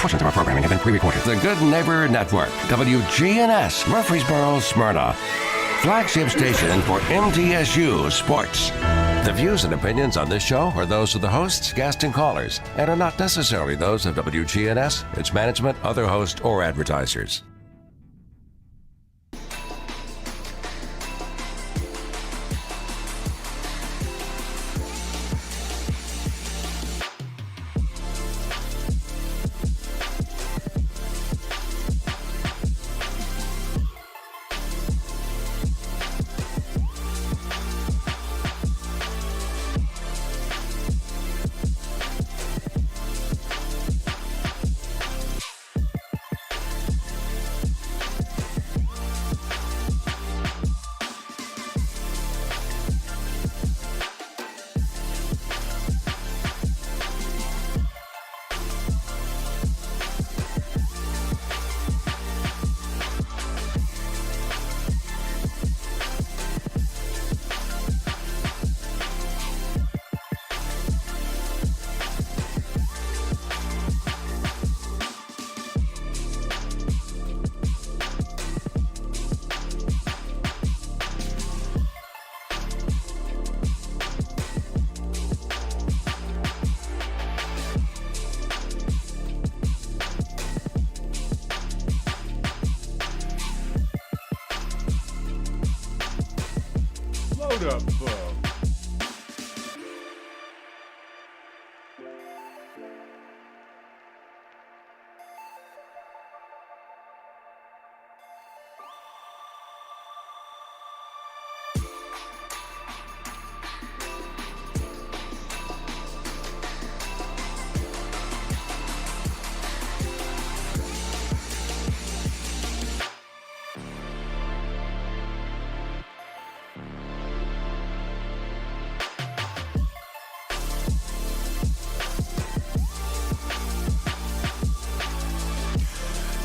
Portions of our programming have been pre-recorded. The Good Neighbor Network, WGNS, Murfreesboro, Smyrna. Flagship station for MTSU Sports. The views and opinions on this show are those of the hosts, guests, and callers, and are not necessarily those of WGNS, its management, other hosts, or advertisers.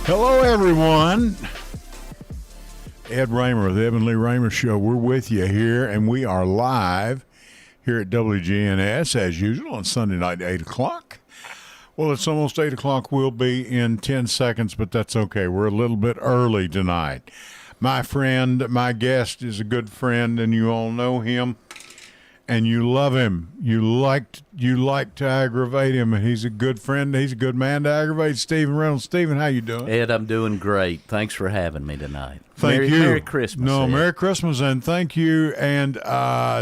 Hello, everyone. Ed Raymer of the Evan Lee Raymer Show. We're with you here, and we are live here at WGNS, as usual, on Sunday night at 8 o'clock. Well, it's almost 8 o'clock. We'll be in 10 seconds, but that's okay. We're a little bit early tonight. My friend, my guest is a good friend, and you all know him, and you love him. You like to aggravate him, and he's a good friend. He's a good man to aggravate. Stephen Reynolds. Stephen, how you doing? Ed, I'm doing great. Thanks for having me tonight. Thank you. Merry Christmas. No, Ed. Merry Christmas, and thank you. And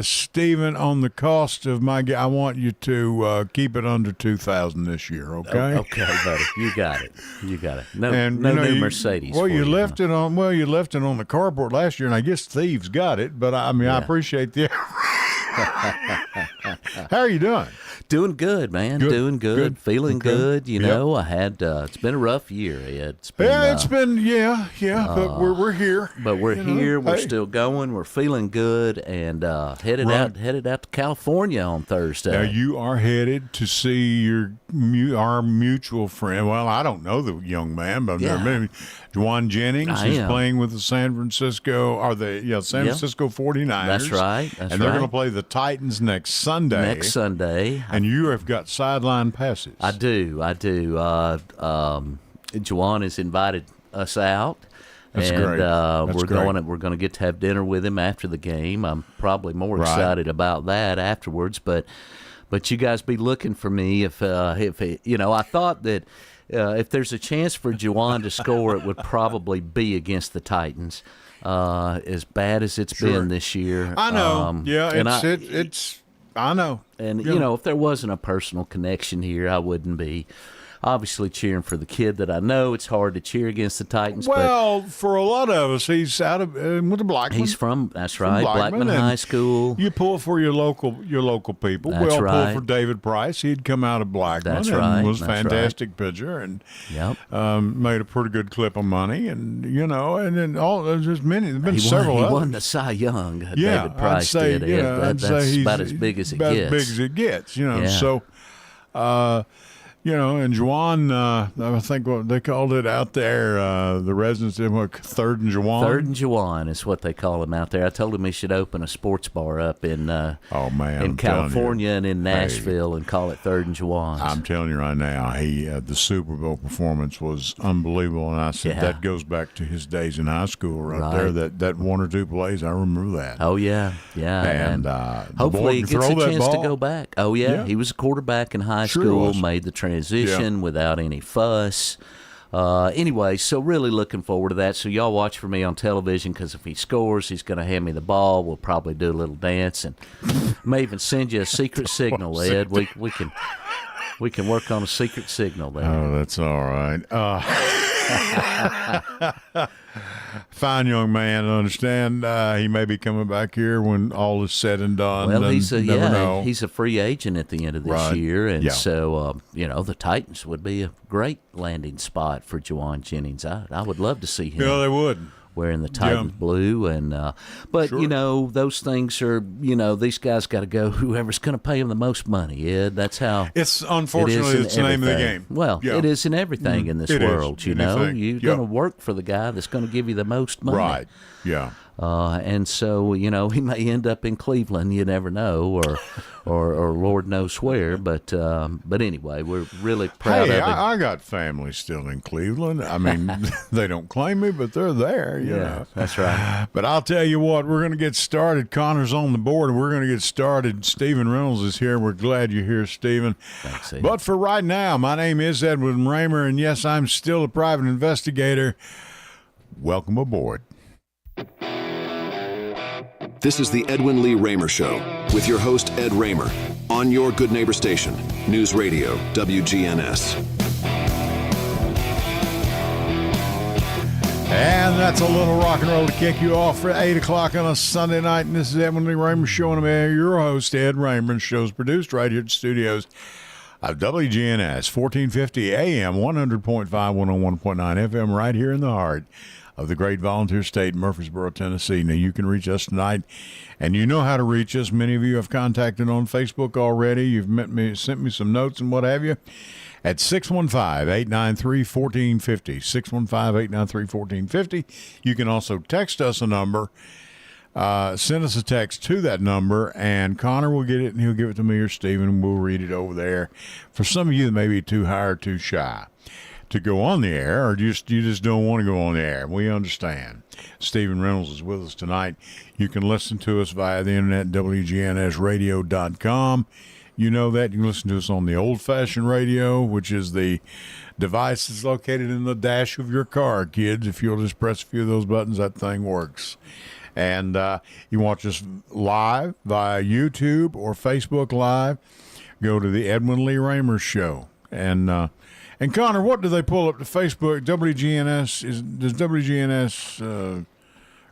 Stephen, on the cost of my, I want you to keep it under $2,000 this year. Okay. Okay, buddy. You got it. You got it. No, And, no you know, new you- Mercedes. Well, for you you left it on. Well, you left it on the carport last year, and I guess thieves got it. But I mean, I Yeah. appreciate the. How are you doing? Doing good, man. Good. Doing good. Good. Feeling Okay. good. You Yep. know, I had. It's been a rough year, Ed. It's been. Yeah, it's been but we're here. But we're you know. here. We're Hey. still going. We're feeling good, and headed Right. out to California on Thursday. Now you are headed to see our mutual friend. Well, I don't know the young man, but Yeah. maybe Juwan Jennings I is am. playing with the San Francisco 49ers. That's right. That's and they're right. going to play the Titans next Sunday. Next Sunday. And you have got sideline passes. I do. Juwan has invited us out. That's and great. That's we're great. going to get to have dinner with him after the game. I'm probably more Right. excited about that afterwards. But you guys be looking for me if I thought that if there's a chance for Juwan to score, it would probably be against the Titans. As bad as it's Sure. been this year. I know. and It's. I know. And, Yeah. if there wasn't a personal connection here, I wouldn't be obviously cheering for the kid that I know. It's hard to cheer against the Titans. Well, for a lot of us, he's out of with the but Blackman. he's from, that's From right, Blackman, Blackman and High School. You pull for your local people. That's We all right. pulled for David Price. He'd come out of Blackman That's and right. was a That's fantastic pitcher and Yep. made a pretty good clip of money. And and then there's many. There's been He several. won others. the Cy Young. Yeah, David Price I'd say, did. yeah, I'd That's say he's about as big as it about gets. as big as it gets. Yeah. So. And Juwan, I think what they called it out there, the residents did what, Third and Juwan? Third and Juwan is what they call him out there. I told him he should open a sports bar up in in California and in Nashville and call it Third and Juwan. I'm telling you right now, the Super Bowl performance was unbelievable, and I said that goes back to his days in high school right there. That one or two plays, I remember that. Oh yeah, and hopefully he gets a chance to ball. go back. Oh yeah, he was a quarterback in high school, made the transition without any fuss. Anyway, so really looking forward to that. So y'all watch for me on television, because if he scores, he's going to hand me the ball. We'll probably do a little dance, and may even send you a secret signal, Ed. We can work on a secret signal there. Oh, that's all right. Fine young man. I understand he may be coming back here when all is said and done. Well, he's a free agent at the end of this year, and so the Titans would be a great landing spot for Juwan Jennings. I would love to see him. Yeah, they would. Wearing the Titans blue, and but those things are these guys got to go. Whoever's going to pay them the most money, Ed. That's how it's. Unfortunately, it's the name of the game. Well, it is in everything in this world. You're going to work for the guy that's going to give you the most money. Right. Yeah. And so he may end up in Cleveland. You never know, or Lord knows where. But anyway, we're really proud of it. I got family still in Cleveland. I mean, they don't claim me, but they're there. You know. That's right. But I'll tell you what, we're going to get started. Connor's on the board, and we're going to get started. Stephen Reynolds is here. We're glad you're here, Stephen. Thanks, Ed. But for right now, my name is Edwin Raymer, and yes, I'm still a private investigator. Welcome aboard. This is the Edwin Lee Raymer Show with your host, Ed Raymer, on your Good Neighbor station, News Radio, WGNS. And that's a little rock and roll to kick you off for 8 o'clock on a Sunday night. And this is Edwin Lee Raymer Show, and I'm your host, Ed Raymer. The show's produced right here at the studios of WGNS, 1450 AM, 100.5, 101.9 FM, right here in the heart of the great volunteer state, Murfreesboro, Tennessee. Now, you can reach us tonight, and you know how to reach us. Many of you have contacted on Facebook already. You've sent me some notes and what have you at 615-893-1450, 615-893-1450. You can also text us a number. Send us a text to that number, and Connor will get it, and he'll give it to me or Stephen, and we'll read it over there. For some of you that may be too high or too shy to go on the air, or you just don't want to go on the air, we understand. Stephen Reynolds is with us tonight. You can listen to us via the internet, wgnsradio.com. You know that. You can listen to us on the old-fashioned radio, which is the device that's located in the dash of your car, kids. If you'll just press a few of those buttons, that thing works. And you watch us live via YouTube or Facebook Live, go to the Edwin Lee Raymer Show. And Connor, what do they pull up to Facebook? WGNS, does WGNS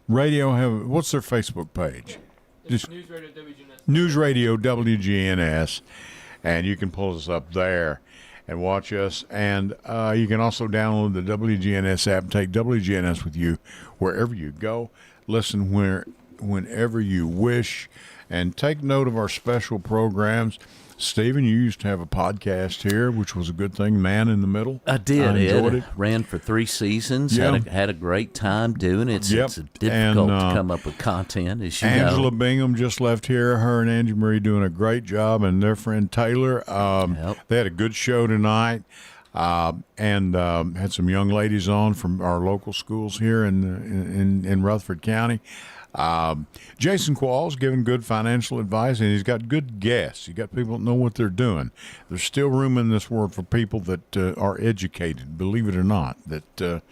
radio have, what's their Facebook page? Just News Radio WGNS. News Radio WGNS, and you can pull us up there and watch us. And you can also download the WGNS app and take WGNS with you wherever you go. Listen whenever you wish, and take note of our special programs. Stephen, you used to have a podcast here, which was a good thing, Man in the Middle. I did. I enjoyed it. Ran for 3 seasons. Yeah. Had a great time doing it. Yep. It's difficult to come up with content, as you Angela know. Bingham just left here. Her and Angie Marie doing a great job, and their friend Taylor. They had a good show tonight, and had some young ladies on from our local schools here in Rutherford County. Jason Qualls giving good financial advice, and he's got good guests. You got people that know what they're doing. There's still room in this world for people that are educated, believe it or not, that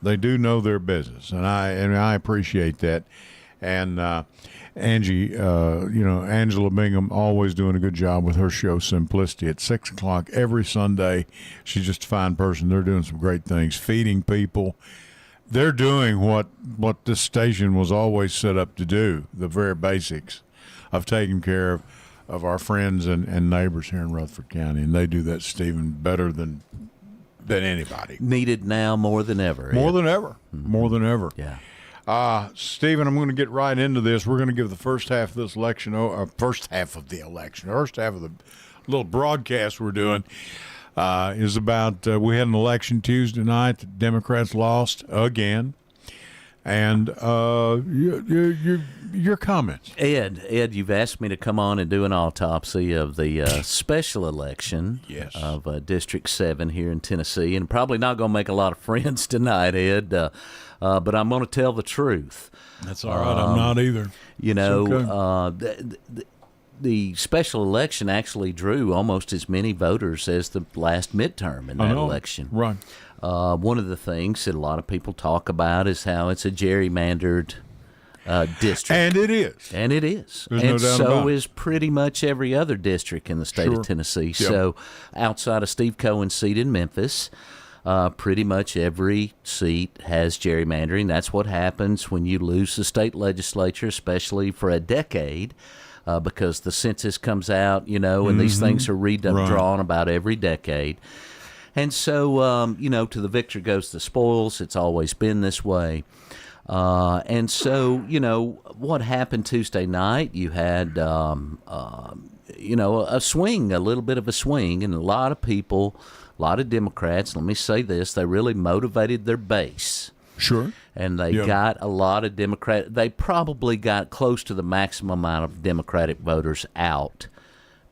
they do know their business, and I appreciate that. And Angie, Angela Bingham, always doing a good job with her show Simplicity at 6 o'clock every Sunday. She's just a fine person. They're doing some great things, feeding people. They're doing what this station was always set up to do, the very basics of taking care of our friends and neighbors here in Rutherford County. And they do that, Stephen, better than anybody. Needed now more than ever. More than ever. More than ever. Yeah. Stephen, I'm going to get right into this. We're going to give the first half of this election, first half of the little broadcast we're doing, is about we had an election Tuesday night. The Democrats lost again. And your comments. Ed, you've asked me to come on and do an autopsy of the special election of District 7 here in Tennessee. And probably not going to make a lot of friends tonight, Ed, but I'm going to tell the truth. That's all right. I'm not either. You know, the special election actually drew almost as many voters as the last midterm in that election. Right. One of the things that a lot of people talk about is how it's a gerrymandered district. And it is. And it is. There's and no doubt so about it. is pretty much every other district in the state of Tennessee. Yep. So outside of Steve Cohen's seat in Memphis, pretty much every seat has gerrymandering. That's what happens when you lose the state legislature, especially for a decade. Because the census comes out, you know, and these things are redrawn about every decade. And so, you know, to the victor goes the spoils. It's always been this way. And so, you know, what happened Tuesday night, you had, you know, a little bit of a swing, and a lot of people, a lot of Democrats, let me say this, they really motivated their base. Sure. And they got a lot of they probably got close to the maximum amount of Democratic voters out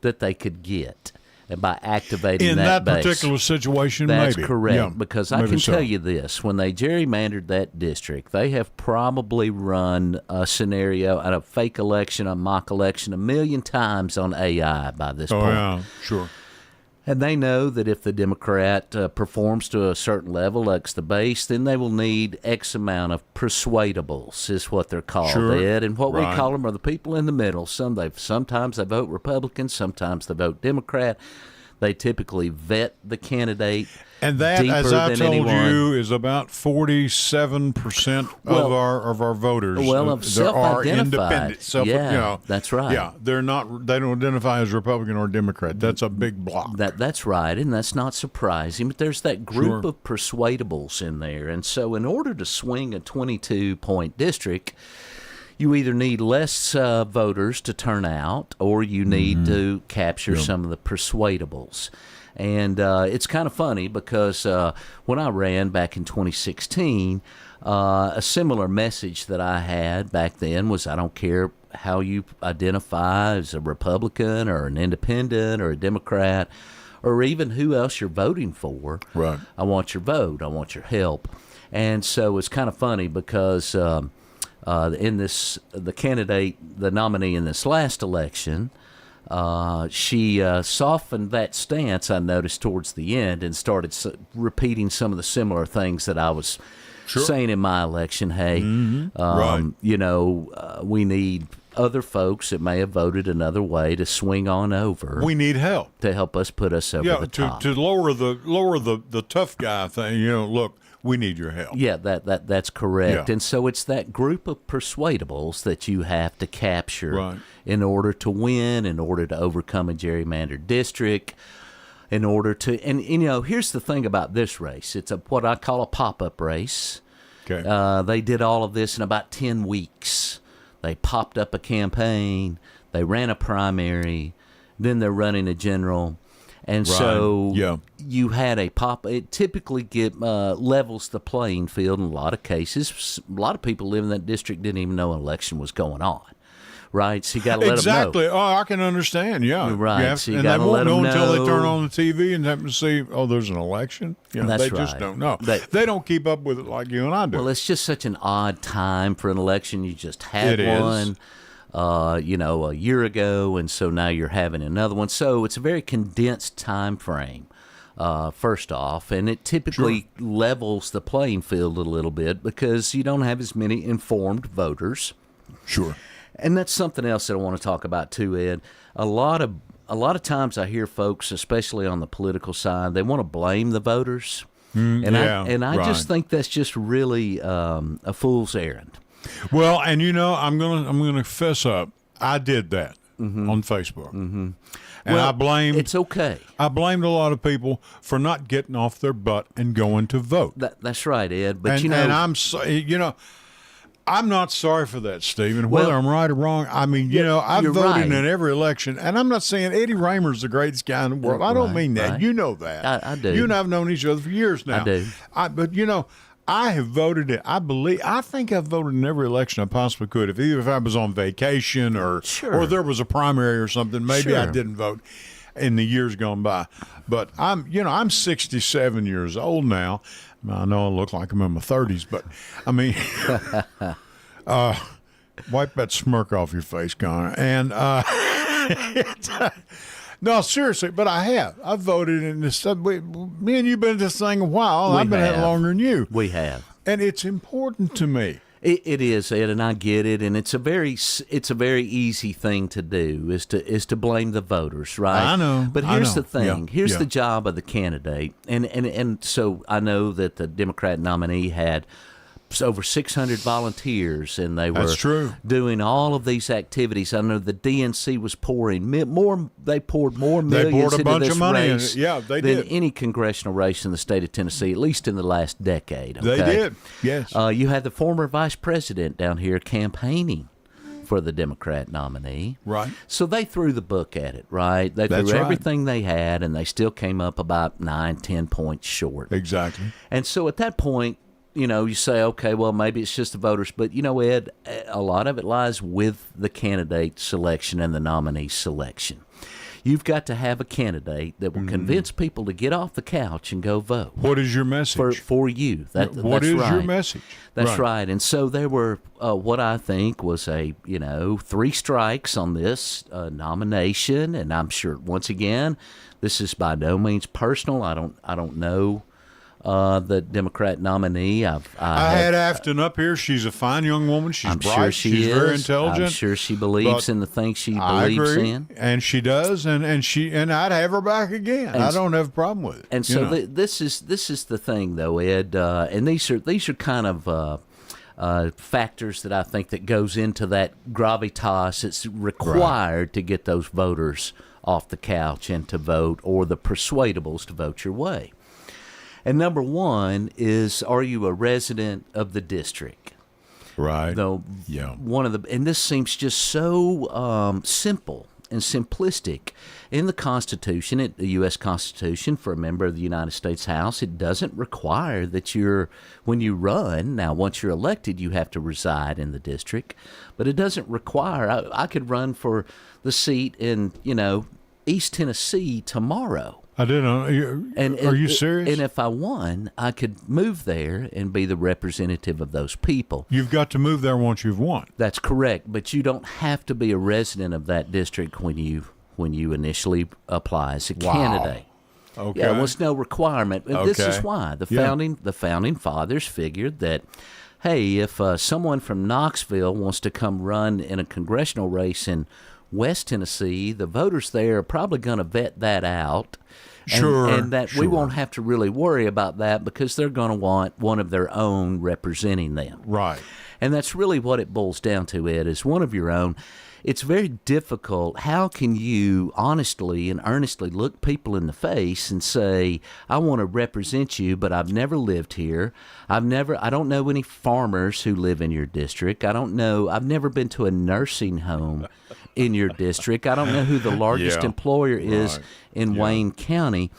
that they could get by activating in that base. particular situation. That's maybe. correct, Yeah, because I can tell you this, when they gerrymandered that district, they have probably run a scenario, a fake election, a mock election, 1,000,000 times on AI by this point. Yeah, sure. And they know that if the Democrat performs to a certain level, like the base, then they will need X amount of persuadables, is what they're called, Ed. And what we call them are the people in the middle. Sometimes they vote Republican, sometimes they vote Democrat. They typically vet the candidate. And that, as I told you, is about 47% of our voters. Well, of self-identified. That's right. Yeah, they don't identify as Republican or Democrat. That's a big block. That's right, and that's not surprising. But there's that group of persuadables in there, and so in order to swing a 22-point district, you either need less voters to turn out, or you need to capture some of the persuadables. And it's kind of funny because when I ran back in 2016, a similar message that I had back then was, I don't care how you identify as a Republican or an independent or a Democrat or even who else you're voting for. Right. I want your vote. I want your help. And so it's kind of funny because the nominee in this last election, she softened that stance, I noticed, towards the end and started repeating some of the similar things that I was saying in my election. Hey, you know, we need other folks that may have voted another way to swing on over. We need help to help us put us over the top. To lower the tough guy thing. You know, look, we need your help. Yeah, that's correct. Yeah. And so it's that group of persuadables that you have to capture in order to win, in order to overcome a gerrymandered district, in order to, and you know, here's the thing about this race. It's what I call a pop-up race. Okay. They did all of this in about 10 weeks. They popped up a campaign, they ran a primary, then they're running a general. And so you had a pop. It typically levels the playing field in a lot of cases. A lot of people live in that district didn't even know an election was going on, right? So you got to let them know. Exactly. Oh, I can understand. Yeah, right. So you got to let them know until they turn on the TV and have to see. Oh, there's an election. You know, That's they just don't know. They don't keep up with it like you and I do. Well, it's just such an odd time for an election. You just had one. You know, a year ago, and so now you're having another one. So it's a very condensed time frame, first off, and it typically levels the playing field a little bit because you don't have as many informed voters. Sure. And that's something else that I want to talk about too, Ed. A lot of times I hear folks, especially on the political side, they want to blame the voters, I just think that's just really a fool's errand. Well, and you know, I'm gonna fess up. I did that on Facebook, and I blamed. It's okay. I blamed a lot of people for not getting off their butt and going to vote. That's right, Ed. But and I'm so, you know, I'm not sorry for that, Stephen. Whether I'm right or wrong, I mean, I've you're voted right. in every election, and I'm not saying Eddie Raymer's the greatest guy in the world. I don't mean that. Right. You know that. I do. You and I have known each other for years now. I do. But I have voted it. I think I've voted in every election I possibly could. If I was on vacation or there was a primary or something, maybe I didn't vote in the years gone by. But I'm 67 years old now. I know I look like I'm in my 30s, but I mean, wipe that smirk off your face, Connor. And no, seriously, but I've voted in this stuff. Me and you've been in this thing a while. I've been at it longer than you. We have, and it's important to me. It is, Ed, and I get it, and it's a very easy thing to do is to blame the voters, right? I know. But here's the thing. Yeah. Here's the job of the candidate, and so I know that the Democrat nominee had over 600 volunteers, and they were doing all of these activities. I know the DNC was pouring more. They poured more millions into this race than any congressional race in the state of Tennessee, at least in the last decade. Okay? They did, yes. You had the former vice president down here campaigning for the Democrat nominee. Right. So they threw the book at it, right? They threw everything they had, and they still came up about 9-10 points short. Exactly. And so at that point, you say, okay, well, maybe it's just the voters. But, Ed, a lot of it lies with the candidate selection and the nominee selection. You've got to have a candidate that will convince people to get off the couch and go vote. What is your message? For you. What is your message? That's right. And so there were what I think was 3 strikes on this nomination. And I'm sure, once again, this is by no means personal. I don't know the Democrat nominee. I had Afton up here. She's a fine young woman. She's bright. Sure she's very intelligent. I'm sure she believes in the things she believes in, and she does. And I'd have her back again. I don't have a problem with it. And so this is the thing, though, Ed. And these are kind of factors that I think that goes into that gravitas that's required to get those voters off the couch and to vote, or the persuadables to vote your way. And number one is, are you a resident of the district? Right. Though, and this seems just so simple and simplistic. In the Constitution, the U.S. Constitution, for a member of the United States House, it doesn't require that when you run, now once you're elected, you have to reside in the district, but it doesn't require, I could run for the seat in, East Tennessee tomorrow. I didn't know. Are you serious? And if I won, I could move there and be the representative of those people. You've got to move there once you've won. That's correct, but you don't have to be a resident of that district when you initially apply as a candidate. Okay. Yeah, well, it's no requirement. And this is why the founding fathers figured that, hey, if someone from Knoxville wants to come run in a congressional race in West Tennessee, the voters there are probably going to vet that out. And we won't have to really worry about that because they're going to want one of their own representing them. Right. And that's really what it boils down to, Ed, is one of your own. It's very difficult. How can you honestly and earnestly look people in the face and say, I want to represent you, but I've never lived here. I don't know any farmers who live in your district. I've never been to a nursing home in your district. I don't know who the largest employer is in Wayne County.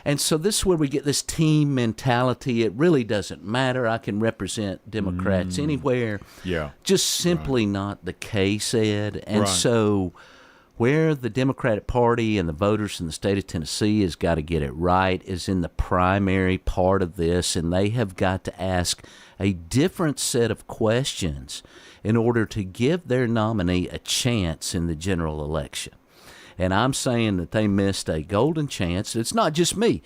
And so this is where we get this team mentality. It really doesn't matter. I can represent Democrats anywhere. Yeah. Just simply not the case, Ed. And so where the Democratic Party and the voters in the state of Tennessee has got to get it right is in the primary part of this, and they have got to ask a different set of questions in order to give their nominee a chance in the general election. And I'm saying that they missed a golden chance. It's not just me.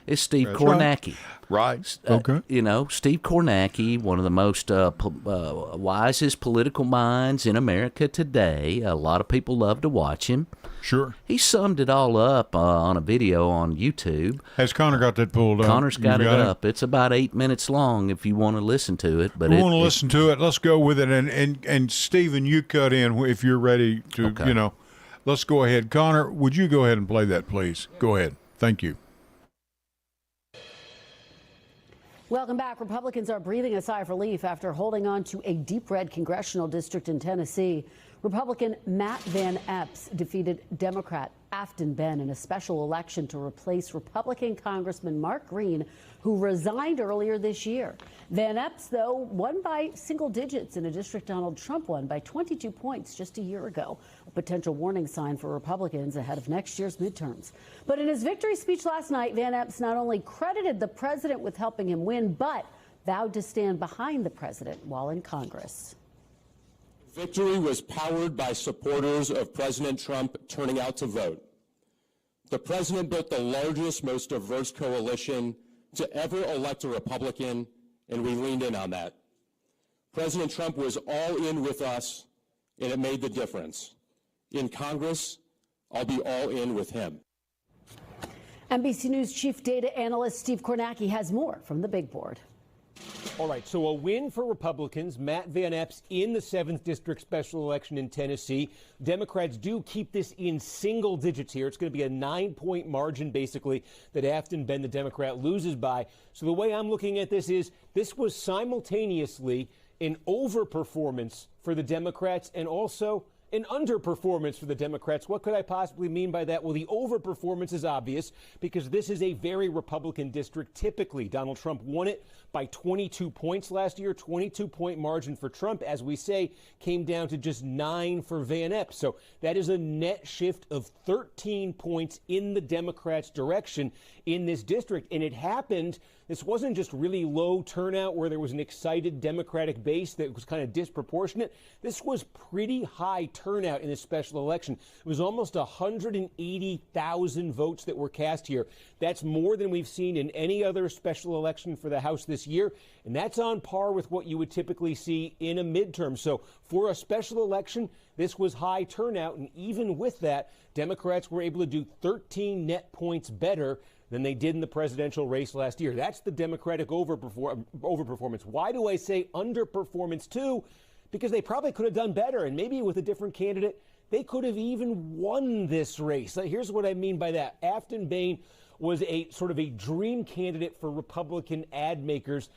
It's Steve Kornacki. Right. Okay. Steve Kornacki, one of the most wisest political minds in America today. A lot of people love to watch him. Sure. He summed it all up on a video on YouTube. Has Connor got that pulled up? Connor's got it up. It's about 8 minutes long if you want to listen to it. But we want to listen to it. Let's go with it. And Stephen, you cut in if you're ready to, Let's go ahead. Connor, would you go ahead and play that, please? Go ahead. Thank you. Welcome back. Republicans are breathing a sigh of relief after holding on to a deep red congressional district in Tennessee. Republican Matt Van Epps defeated Democrat Afton Benn in a special election to replace Republican Congressman Mark Green, who resigned earlier this year. Van Epps, though, won by single digits in a district Donald Trump won by 22 points just a year ago, a potential warning sign for Republicans ahead of next year's midterms. But in his victory speech last night, Van Epps not only credited the president with helping him win, but vowed to stand behind the president while in Congress. Victory was powered by supporters of President Trump turning out to vote. The president built the largest, most diverse coalition to ever elect a Republican, and we leaned in on that. President Trump was all in with us, and it made the difference. In Congress, I'll be all in with him. NBC News chief data analyst Steve Kornacki has more from the big board. All right, so a win for Republicans. Matt Van Epps in the 7th District special election in Tennessee. Democrats do keep this in single digits here. It's going to be a 9-point margin, basically, that Afton Benn, the Democrat, loses by. So the way I'm looking at this is this was simultaneously an overperformance for the Democrats and also an underperformance for the Democrats. What could I possibly mean by that? Well, the overperformance is obvious because this is a very Republican district. Typically, Donald Trump won it by 22 points last year. 22-point margin for Trump, as we say, came down to just 9 for Van Epps. So that is a net shift of 13 points in the Democrats' direction in this district. And it happened. This wasn't just really low turnout where there was an excited Democratic base that was kind of disproportionate. This was pretty high turnout in this special election. It was almost 180,000 votes that were cast here. That's more than we've seen in any other special election for the House this year, and that's on par with what you would typically see in a midterm. So for a special election, this was high turnout, and even with that, Democrats were able to do 13 net points better than they did in the presidential race last year. That's the Democratic overperformance. Why do I say underperformance too? Because they probably could have done better, and maybe with a different candidate, they could have even won this race. Here's what I mean by that. Afton Benn was a sort of a dream candidate for Republican ad makers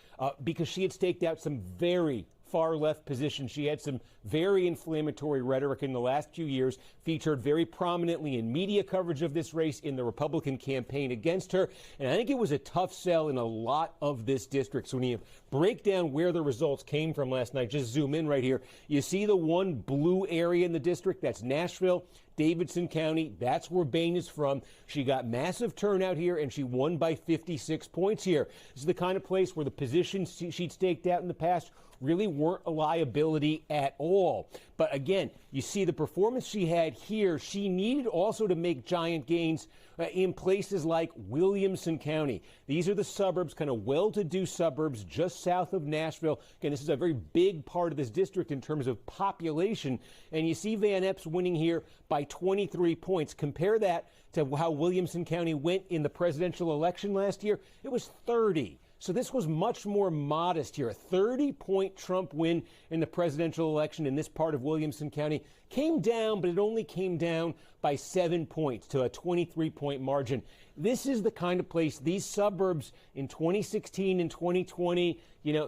because she had staked out some very far left position. She had some very inflammatory rhetoric in the last few years, featured very prominently in media coverage of this race in the Republican campaign against her. And I think it was a tough sell in a lot of this district. So when you break down where the results came from last night, just zoom in right here. You see the one blue area in the district, that's Nashville, Davidson County. That's where Benn is from. She got massive turnout here, and she won by 56 points here. This is the kind of place where the positions she'd staked out in the past really weren't a liability at all. But again, you see the performance she had here. She needed also to make giant gains in places like Williamson County. These are the suburbs, kind of well-to-do suburbs just south of Nashville. Again, this is a very big part of this district in terms of population. And you see Van Epps winning here by 23 points. Compare that to how Williamson County went in the presidential election last year. It was 30. So this was much more modest here. A 30-point Trump win in the presidential election in this part of Williamson County came down, but it only came down by 7 points to a 23-point margin. This is the kind of place, these suburbs in 2016 and 2020,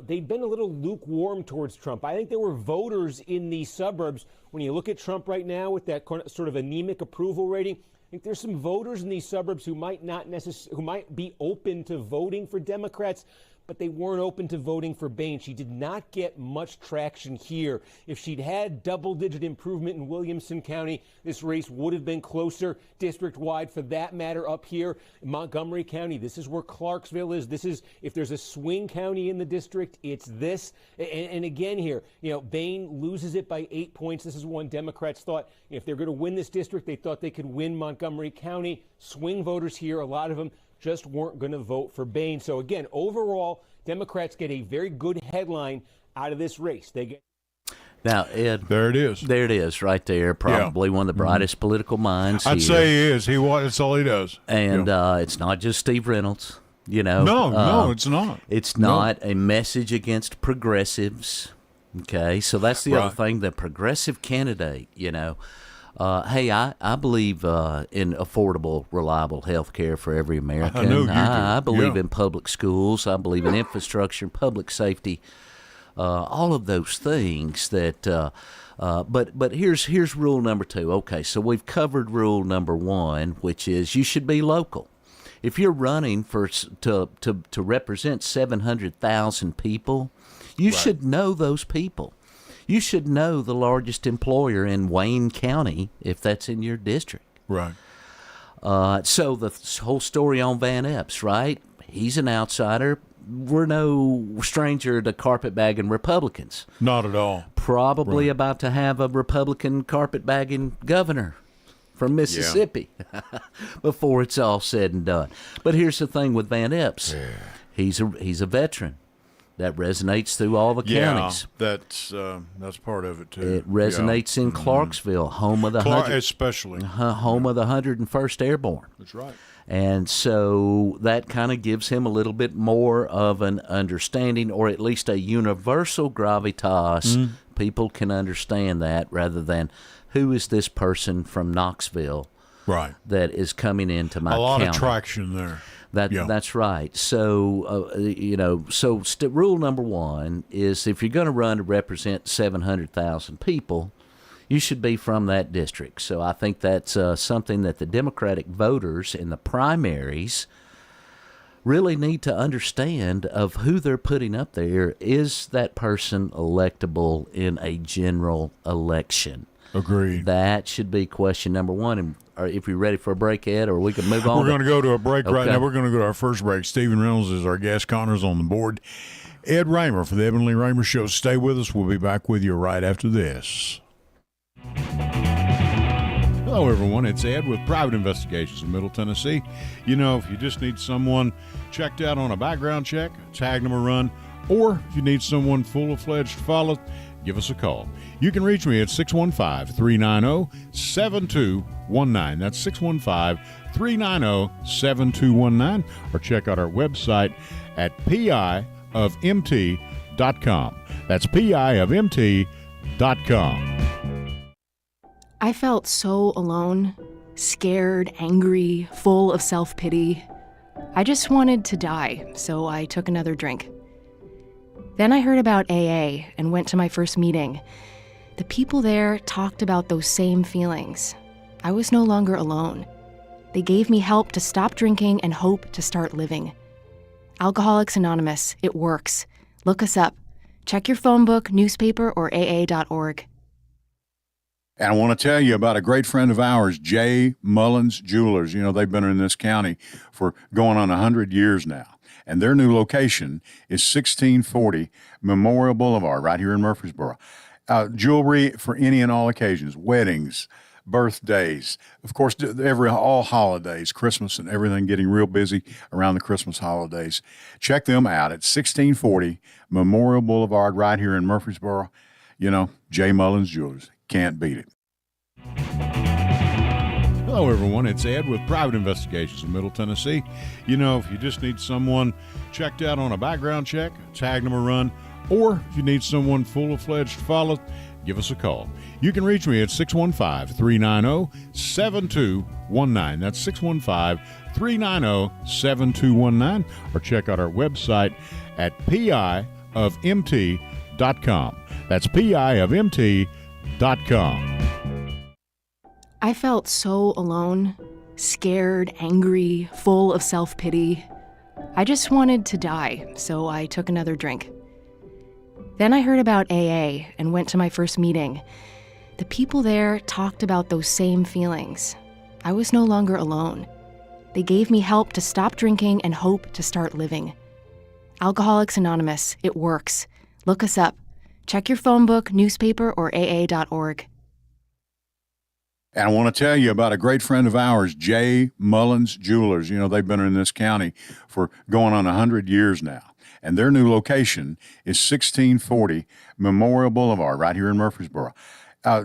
they've been a little lukewarm towards Trump. I think there were voters in these suburbs. When you look at Trump right now with that sort of anemic approval rating, I think there's some voters in these suburbs who might be open to voting for Democrats, but they weren't open to voting for Benn. She did not get much traction here. If she'd had double-digit improvement in Williamson County, this race would have been closer district-wide. For that matter, up here in Montgomery County, this is where Clarksville is. This is, if there's a swing county in the district, it's this. And again here, Benn loses it by 8 points. This is one Democrats thought if they're going to win this district, they thought they could win Montgomery County. Swing voters here, a lot of them just weren't going to vote for Benn. So again, overall, Democrats get a very good headline out of this race. They get. Now, Ed, there it is. There it is, right there. Probably one of the brightest political minds. I'd say he is. That's all he does. And it's not just Steve Reynolds. No, it's not. It's not a message against progressives. Okay, so that's the other thing. The progressive candidate, Hey, I believe in affordable, reliable health care for every American. I know you do. I believe Yeah. in public schools. I believe in infrastructure, public safety, all of those things that. But here's rule number 2. Okay, so we've covered rule number 1, which is you should be local. If you're running to represent 700,000 people, you should know those people. You should know the largest employer in Wayne County if that's in your district. Right. So the whole story on Van Epps, right? He's an outsider. We're no stranger to carpetbagging Republicans. Not at all. Probably about to have a Republican carpetbagging governor from Mississippi before it's all said and done. But here's the thing with Van Epps. Yeah. He's a veteran. That resonates through all the counties. That's part of it too. It resonates in Clarksville, home of the especially home of the 101st Airborne. That's right. And so that kind of gives him a little bit more of an understanding, or at least a universal gravitas. People can understand that rather than who is this person from Knoxville, right? That is coming into my county. A lot of traction there. That's right. So, rule number 1 is if you're going to run to represent 700,000 people, you should be from that district. So I think that's something that the Democratic voters in the primaries really need to understand of who they're putting up there. Is that person electable in a general election? Agreed. That should be question number 1. And if you're ready for a break, Ed, or we can move on. We're going to go to a break right now. We're going to go to our first break. Stephen Reynolds is our guest. Connor's on the board. Ed Raymer for the Ed and Lee Raymer Show. Stay with us. We'll be back with you right after this. Hello, everyone. It's Ed with Private Investigations in Middle Tennessee. You know, if you just need someone checked out on a background check, tag them a run, or if you need someone full-fledged to follow, give us a call. You can reach me at 615-390-7219. That's 615-390-7219. Or check out our website at piofmt.com. That's piofmt.com. I felt so alone, scared, angry, full of self-pity. I just wanted to die, so I took another drink. Then I heard about AA and went to my first meeting. The people there talked about those same feelings. I was no longer alone. They gave me help to stop drinking and hope to start living. Alcoholics Anonymous, it works. Look us up. Check your phone book, newspaper, or aa.org. And I want to tell you about a great friend of ours, J. Mullins Jewelers. You know, they've been in this county for going on 100 years now. And their new location is 1640 Memorial Boulevard right here in Murfreesboro. Jewelry for any and all occasions, weddings, birthdays, of course, all holidays, Christmas and everything, getting real busy around the Christmas holidays. Check them out at 1640 Memorial Boulevard right here in Murfreesboro. You know, J. Mullins Jewelers. Can't beat it. Hello, everyone. It's Ed with Private Investigations in Middle Tennessee. You know, if you just need someone checked out on a background check, tag them a run, or if you need someone full-fledged to follow, give us a call. You can reach me at 615-390-7219. That's 615-390-7219. Or check out our website at piofmt.com. That's piofmt.com. I felt so alone, scared, angry, full of self-pity. I just wanted to die, so I took another drink. Then I heard about AA and went to my first meeting. The people there talked about those same feelings. I was no longer alone. They gave me help to stop drinking and hope to start living. Alcoholics Anonymous, it works. Look us up. Check your phone book, newspaper, or aa.org. And I want to tell you about a great friend of ours, J. Mullins Jewelers. You know, they've been in this county for going on 100 years now. And their new location is 1640 Memorial Boulevard right here in Murfreesboro.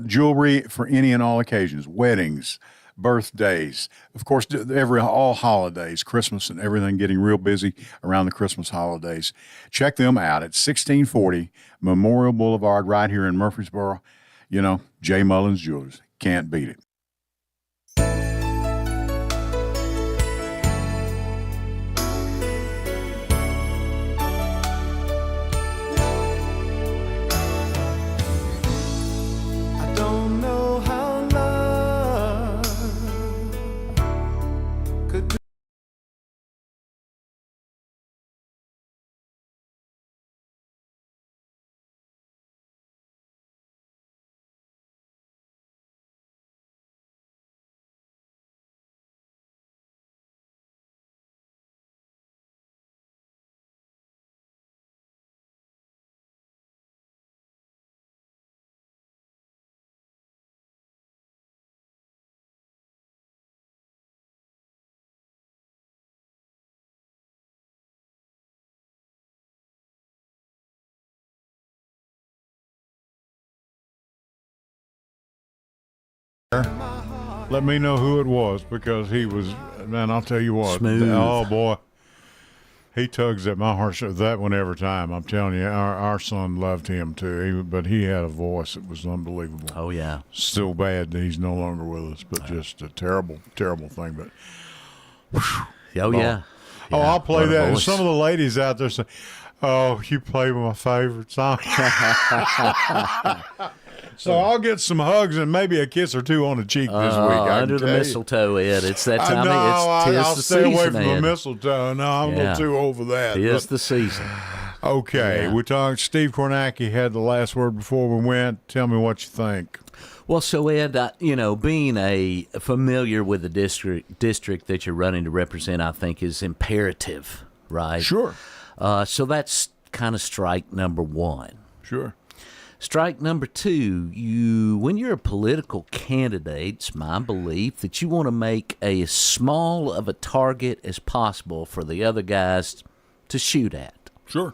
Jewelry for any and all occasions, weddings, birthdays, of course, all holidays, Christmas and everything, getting real busy around the Christmas holidays. Check them out at 1640 Memorial Boulevard right here in Murfreesboro. You know, J. Mullins Jewelers. Can't beat it. Let me know who it was, because he was, man, I'll tell you what. Smooth. Oh, boy. He tugs at my heart. That one every time. I'm telling you, our son loved him too. But he had a voice that was unbelievable. Oh, yeah. Still bad that he's no longer with us, but just a terrible, terrible thing. But Oh, yeah. Oh, I'll play what a that. And voice. some of the ladies out there say, "Oh, you play my favorite song." So I'll get some hugs and maybe a kiss or two on the cheek this week. I Under the can tell you. mistletoe, Ed. It's that I time. know. It's I'll the stay away season, from Ed. the mistletoe. No, I'm a little too over that. Tis but- the season. Okay, Yeah. we talked. Steve Kornacki had the last word before we went. Tell me what you think. Well, so Ed, being familiar with the district that you're running to represent, I think is imperative, right? Sure. So that's kind of strike number one. Sure. Strike number two, when you're a political candidate, it's my belief that you want to make as small of a target as possible for the other guys to shoot at. Sure.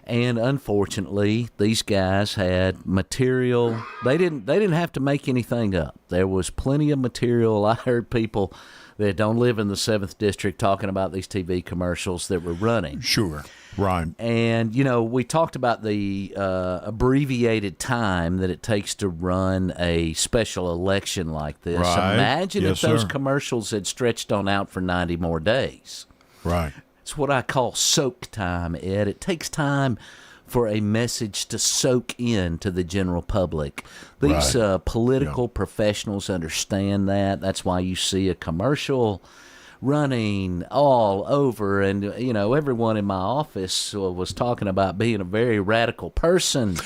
And unfortunately, these guys had material. They didn't have to make anything up. There was plenty of material. I heard people that don't live in the 7th District talking about these TV commercials that were running. Sure. Right. And, we talked about the abbreviated time that it takes to run a special election like this. Right. Imagine Yes, if those sir. commercials had stretched on out for 90 more days. Right. It's what I call soak time, Ed. It takes time for a message to soak in to the general public. These Right. political professionals understand that. That's why you see a commercial running all over, and everyone in my office was talking about being a very radical person.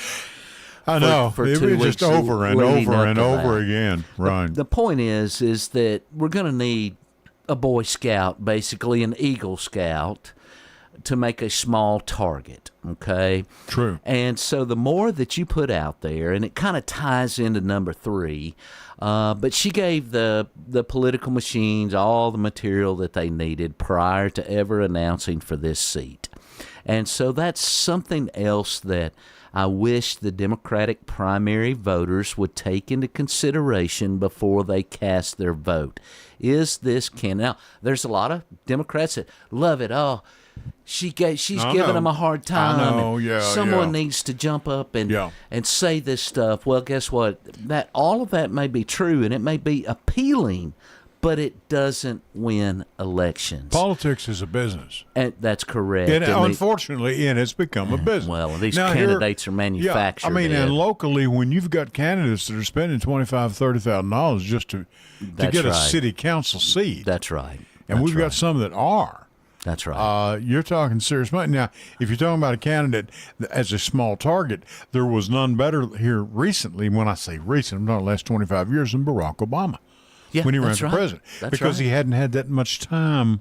I know. For It 2 was just weeks over and leading over up and to over that. again. Right. The point is that we're going to need a Boy Scout, basically an Eagle Scout, to make a small target, okay? True. And so the more that you put out there, and it kind of ties into number 3, but she gave the political machines all the material that they needed prior to ever announcing for this seat. And so that's something else that I wish the Democratic primary voters would take into consideration before they cast their vote. Is this now, there's a lot of Democrats that love it. Oh, she's giving them a hard time. I know, and yeah, someone yeah. needs to jump up and Yeah. and say this stuff. Well, guess what? That all of that may be true and it may be appealing, but it doesn't win elections. Politics is a business. And that's correct. And And unfortunately, it's become a business. well, these Now, candidates are manufactured. Yeah, I mean, Ed. and locally, when you've got candidates that are spending $25,000-$30,000 just to That's get a right. city council seat, That's right. and That's we've right. got some that are. That's right. You're talking serious money. Now, if you're talking about a candidate as a small target, there was none better here recently. When I say recent, I'm talking the last 25 years, than Barack Obama Yeah, when he ran that's for right. president. That's because right. he hadn't had that much time,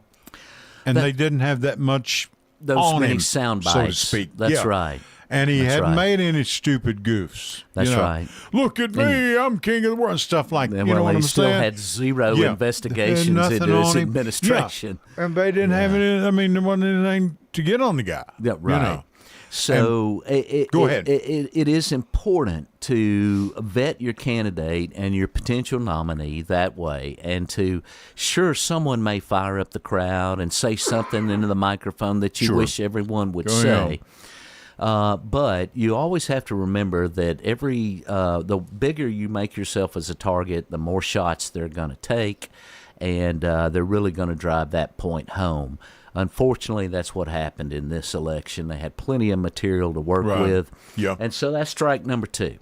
and they didn't have that much Those on many him, sound so to bites. speak. That's Yeah. right. And he That's hadn't right. made any stupid goofs. That's you know. right. Look at me, I'm king of the world, and stuff like that. And You know well, what he I'm still saying? had zero Yeah. investigations Nothing into his on him. administration. Yeah. And they didn't have any, I mean, there wasn't anything to get on the guy. Yeah, right. You know. So Go ahead. It is important to vet your candidate and your potential nominee that way, and to someone may fire up the crowd and say something into the microphone that you Sure. wish everyone would Go say. ahead. But you always have to remember that the bigger you make yourself as a target, the more shots they're going to take, and they're really going to drive that point home. Unfortunately, that's what happened in this election. They had plenty of material to work with. Yeah. And so that's strike number 2.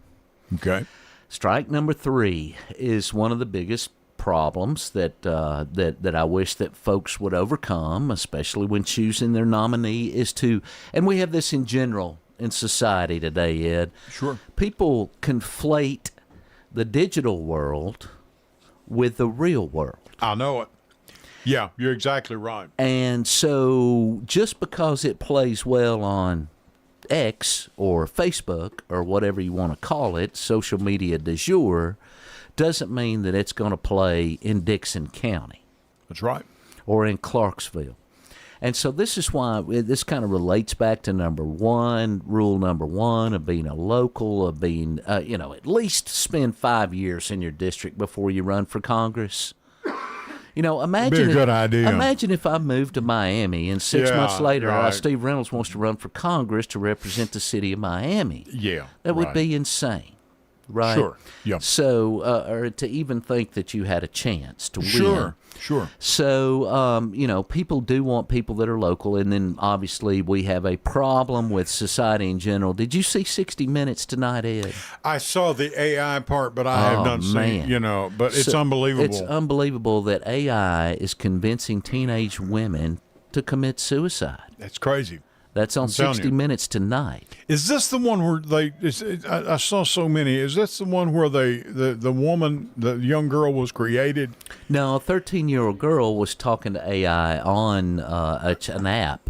Okay. Strike number 3 is one of the biggest problems that I wish that folks would overcome, especially when choosing their nominee, and we have this in general in society today, Ed. Sure. People conflate the digital world with the real world. I know it. Yeah, you're exactly right. And so just because it plays well on X or Facebook or whatever you want to call it, social media du jour, doesn't mean that it's going to play in Dixon County. That's right. Or in Clarksville. And so this is why this kind of relates back to rule number one of being a local, of being, at least spend 5 years in your district before you run for Congress. Imagine be a good idea. Imagine if I moved to Miami and 6 months later, Steve Reynolds wants to run for Congress to represent the city of Miami. Yeah. That would be insane. Right. Sure. Yeah. So, or to even think that you had a chance to win. Sure. So, people do want people that are local, and then obviously we have a problem with society in general. Did you see 60 Minutes tonight, Ed? I saw the AI part, but I have not seen, but it's unbelievable. It's unbelievable that AI is convincing teenage women to commit suicide. That's crazy. That's on 60 Minutes tonight. Is this the one where I saw so many. Is this the one where the woman, the young girl was created? No, a 13-year-old girl was talking to AI on an app,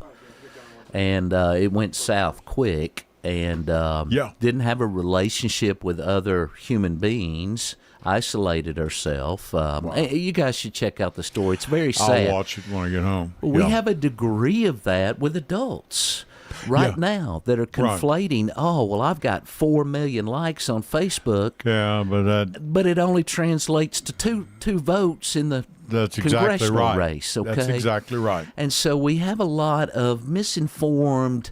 and it went south quick, and didn't have a relationship with other human beings. Isolated herself. You guys should check out the story. It's very sad. I'll watch it when I get home. We have a degree of that with adults now that are conflating, I've got 4 million likes on Facebook. Yeah, but it only translates to two votes in the congressional race. Okay? That's exactly right. And so we have a lot of misinformed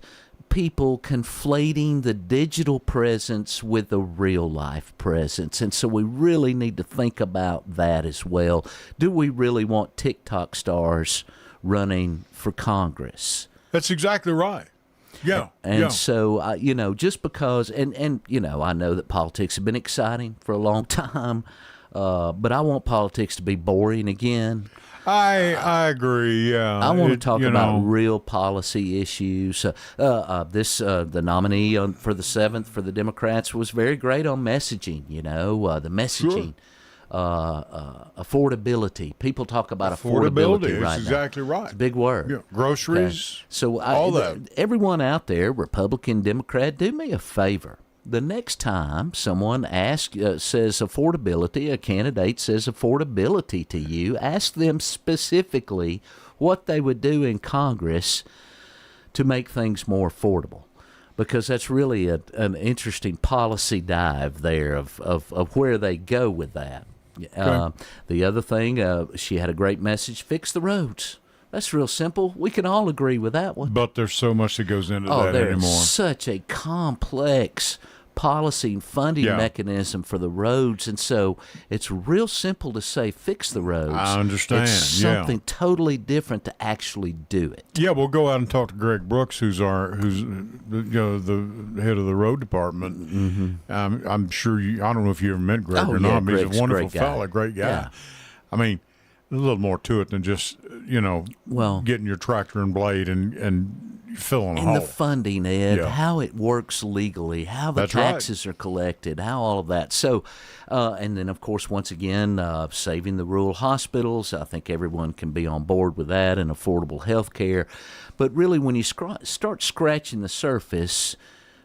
people conflating the digital presence with the real life presence. And so we really need to think about that as well. Do we really want TikTok stars running for Congress? That's exactly right. Yeah. And so, just because, and I know that politics have been exciting for a long time, but I want politics to be boring again. I agree. Yeah, I want to talk about real policy issues. The nominee for the 7th for the Democrats was very great on messaging. The messaging, affordability. People talk about affordability right now. Exactly right. It's a big word. Yeah. Groceries. Okay. So all that. Everyone out there, Republican, Democrat, do me a favor. The next time someone says affordability, a candidate says affordability to you, ask them specifically what they would do in Congress to make things more affordable, because that's really an interesting policy dive there of where they go with that. Okay. The other thing, she had a great message: fix the roads. That's real simple. We can all agree with that one. But there's so much that goes into that anymore. There's such a complex policy and funding mechanism for the roads, and so it's real simple to say fix the roads. I understand. It's something totally different to actually do it. Yeah, we'll go out and talk to Greg Brooks, who's the head of the road department. Mm-hmm. I'm sure I don't know if you ever met Greg or not, but he's a wonderful fella, great guy. Yeah. I mean, a little more to it than just getting your tractor and blade and filling a hole. And the funding, Ed, how it works legally, how the taxes are collected, how all of that. So, and then, of course, once again, saving the rural hospitals. I think everyone can be on board with that, and affordable health care. But really, when you start scratching the surface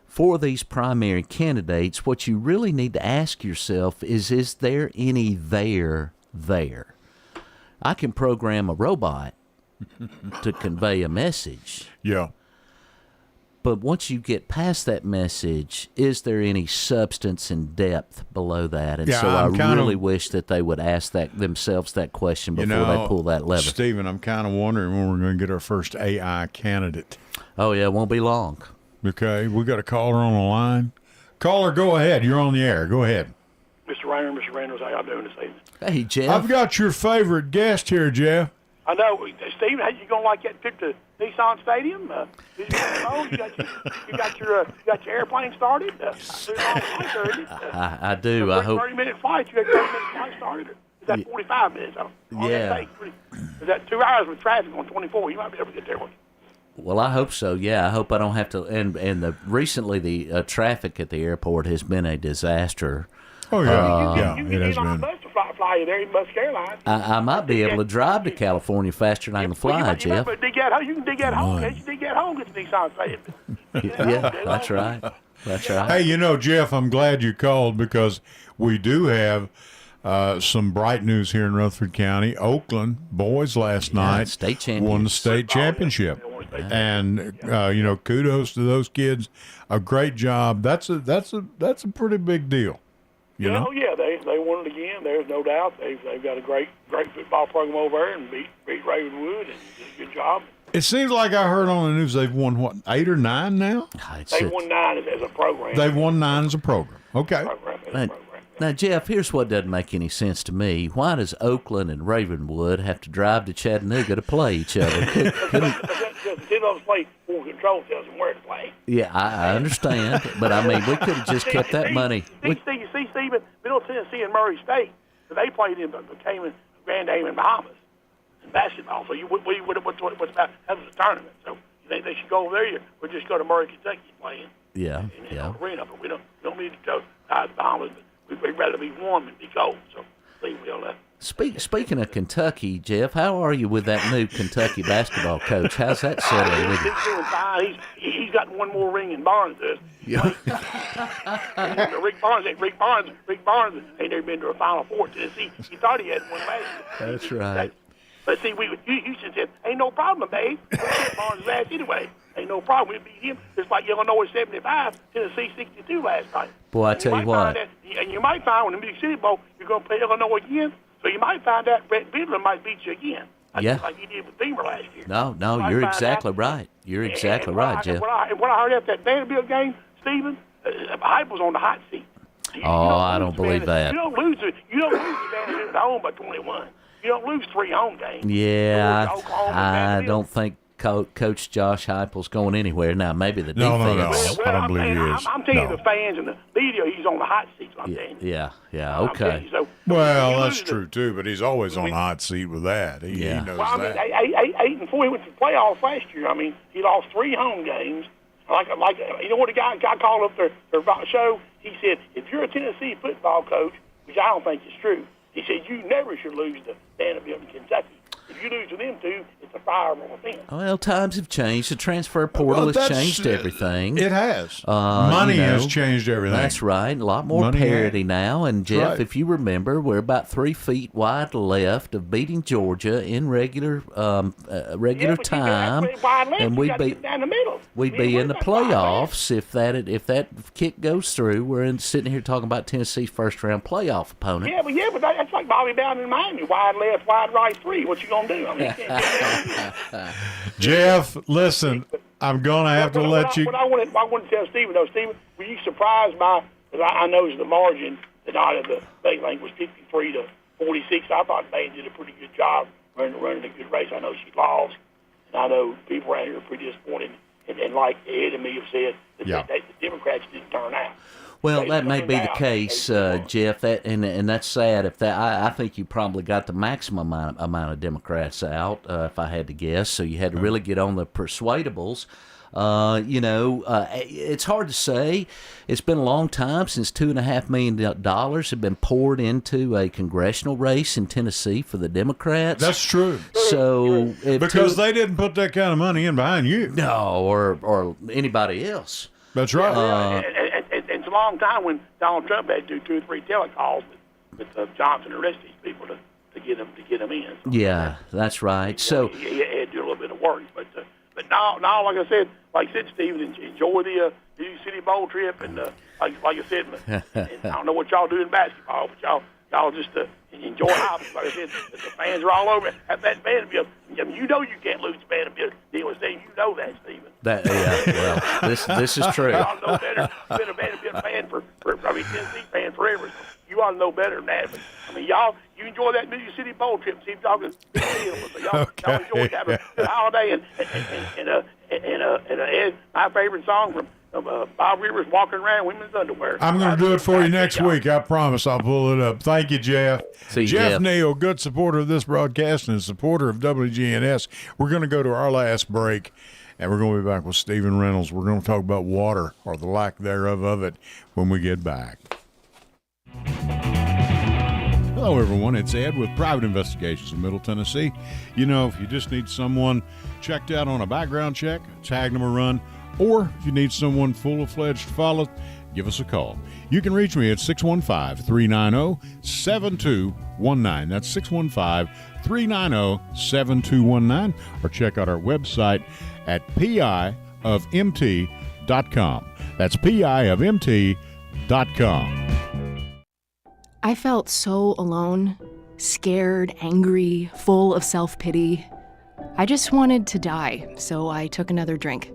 for these primary candidates, what you really need to ask yourself is there any there? I can program a robot to convey a message. Yeah. But once you get past that message, is there any substance and depth below that? And so I really wish that they would ask themselves that question before they pull that lever. Stephen, I'm kind of wondering when we're going to get our first AI candidate. Oh, yeah, it won't be long. Okay, we got a caller on the line. Caller, go ahead. You're on the air. Go ahead. Mr. Raymer, Mr. Reynolds, how y'all doing this evening? Hey, Jeff. I've got your favorite guest here, Jeff. I know, Steve. How you gonna like that trip to Nissan Stadium? You got your airplane started. I do. I hope. 30-minute flight. You got 30-minute flight started. Is that 45 minutes? Yeah. Is that 2 hours with traffic on 24? You might be able to get there. Well, I hope so. Yeah, I hope I don't have to. And recently the traffic at the airport has been a disaster. Oh yeah, it has been. Fly you there, Musk Airlines. I might be able to drive to California faster than I can fly, Jeff. You can dig at home. Can't you dig at home? Get to Nissan Stadium. Yeah, that's right. That's right. Hey, Jeff, I'm glad you called because we do have some bright news here in Rutherford County. Oakland boys last night state champions. won the state championship, and kudos to those kids. A great job. That's a pretty big deal. You know? Oh yeah, they won it again. There's no doubt. They've got a great football program over there and beat Ravenwood and did a good job. It seems like I heard on the news they've won, what, 8 or 9 now? They've won 9 as a program. They've won 9 as a program. Okay. Now, Jeff, here's what doesn't make any sense to me. Why does Oakland and Ravenwood have to drive to Chattanooga to play each other? Ten of us play full control, tells them where to play. Yeah, I understand, but I mean, we could have just kept that money. See, Stephen, Middle Tennessee and Murray State, they played in the Grand Am in Bahamas in basketball. So what's about that was a tournament. So they should go over there. We'll just go to Murray, Kentucky, playing. Yeah, in the arena, but we don't need to go to the Bahamas. We'd rather be warm and be cold. So we'll. Speaking of Kentucky, Jeff, how are you with that new Kentucky basketball coach? How's that settling with you? He's doing fine. He's got one more ring than Barnes does. Yeah. Rick Barnes ain't never been to a Final Four. Tennessee, he thought he had one last year. That's right. But see, Houston said, ain't no problem, babe. Barnes' ass anyway. Ain't no problem. We beat him. Just like Illinois 75, Tennessee 62 last night. Boy, I tell you what. And you might find when the Big City Bowl, you're going to play Illinois again. So you might find out Brett Bielema might beat you again. Like he did with Beamer last year. No, you're exactly right. You're exactly right, Jeff. When I heard at that Vanderbilt game, Stephen, Hype was on the hot seat. I don't believe that. You don't lose to Vanderbilt at home by 21. You don't lose 3 home games. Yeah, I don't think Coach Josh Heupel's going anywhere now. Maybe the defense. No. I don't believe he is. I'm telling you, the fans and the media, he's on the hot seat. I'm telling you. Yeah, okay. Well, that's true too, but he's always on the hot seat with that. He knows that. 8-4. He went to the playoffs last year. I mean, he lost 3 home games. Like you know what the guy called up their show? He said, if you're a Tennessee football coach, which I don't think is true, he said you never should lose to Vanderbilt in Kentucky. If you lose to them two, it's a fireable offense. Well, times have changed. The transfer portal has changed everything. It has. Money has changed everything. That's right. A lot more parity now. And, Jeff, if you remember, we're about 3 feet wide left of beating Georgia in regular time. And we'd be in the playoffs if that kick goes through. We're sitting here talking about Tennessee's first-round playoff opponent. But that's like Bobby Bowden in Miami. Wide left, wide right, 3. What you going to do? I mean, Jeff, listen, I'm going to have to let you. I want to tell Stephen, though, Stephen, were you surprised by, because I noticed the margin, the Bay Lane was 53 to 46. I thought Bay did a pretty good job running a good race. I know she lost, and I know people around here are pretty disappointed. And like Ed and me have said, that the Democrats didn't turn out. Well, that may be the case, Jeff. And that's sad. I think you probably got the maximum amount of Democrats out, if I had to guess. So you had to really get on the persuadables. It's hard to say. It's been a long time since $2.5 million have been poured into a congressional race in Tennessee for the Democrats. That's true. So because they didn't put that kind of money in behind you, no, or anybody else. That's right. It's a long time when Donald Trump had to do 2 or 3 telecalls with Johnson and the rest of these people to get them in. So yeah, that's right. So he had to do a little bit of work, but now, like I said, Stephen, enjoy the New City Bowl trip, and like I said, I don't know what y'all do in basketball, but y'all just enjoy hockey. Like I said, the fans are all over at that Vanderbilt. I mean, you know you can't lose to Vanderbilt. You know that, Stephen. This is true. You ought to know better. You've been a fan for Tennessee fan forever. You ought to know better than that. But, I mean, you enjoy that New York City bowl trip and see if y'all can y'all enjoy to have a good holiday and my favorite song from Bob Rivers, Walking Around Women's Underwear. I'm going to do it for you next week. I promise I'll pull it up. Thank you, Jeff. See you, Jeff Neal, good supporter of this broadcast and a supporter of WGNS. We're going to go to our last break, and we're going to be back with Stephen Reynolds. We're going to talk about water, or the lack thereof of it, when we get back. Hello, everyone. It's Ed with Private Investigations in Middle Tennessee. You know, if you just need someone checked out on a background check, tag them a run, or if you need someone full-fledged to follow, give us a call. You can reach me at 615-390-7219. That's 615-390-7219. Or check out our website at piofmt.com. That's piofmt.com. I felt so alone, scared, angry, full of self-pity. I just wanted to die, so I took another drink.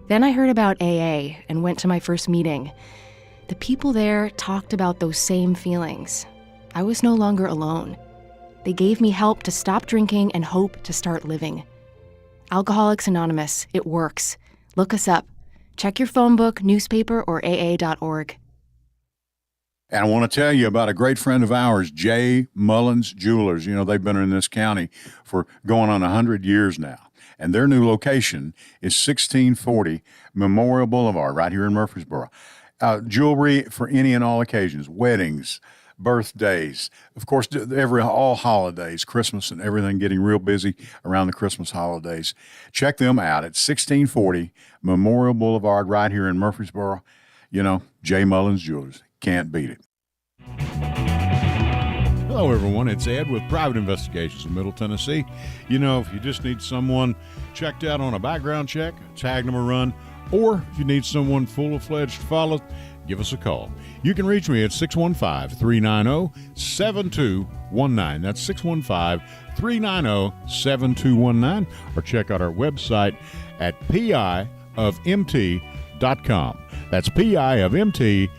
Then I heard about AA and went to my first meeting. The people there talked about those same feelings. I was no longer alone. They gave me help to stop drinking and hope to start living. Alcoholics Anonymous, it works. Look us up. Check your phone book, newspaper, or aa.org. And I want to tell you about a great friend of ours, J. Mullins Jewelers. You know, they've been in this county for going on 100 years now. And their new location is 1640 Memorial Boulevard, right here in Murfreesboro. Jewelry for any and all occasions, weddings, birthdays, of course, all holidays, Christmas and everything, getting real busy around the Christmas holidays. Check them out at 1640 Memorial Boulevard, right here in Murfreesboro. You know, J. Mullins Jewelers. Can't beat it. Hello, everyone. It's Ed with Private Investigations in Middle Tennessee. You know, if you just need someone checked out on a background check, tag them a run, or if you need someone full-fledged to follow, give us a call. You can reach me at 615-390-7219. That's 615-390-7219. Or check out our website at piofmt.com. That's piofmt.com.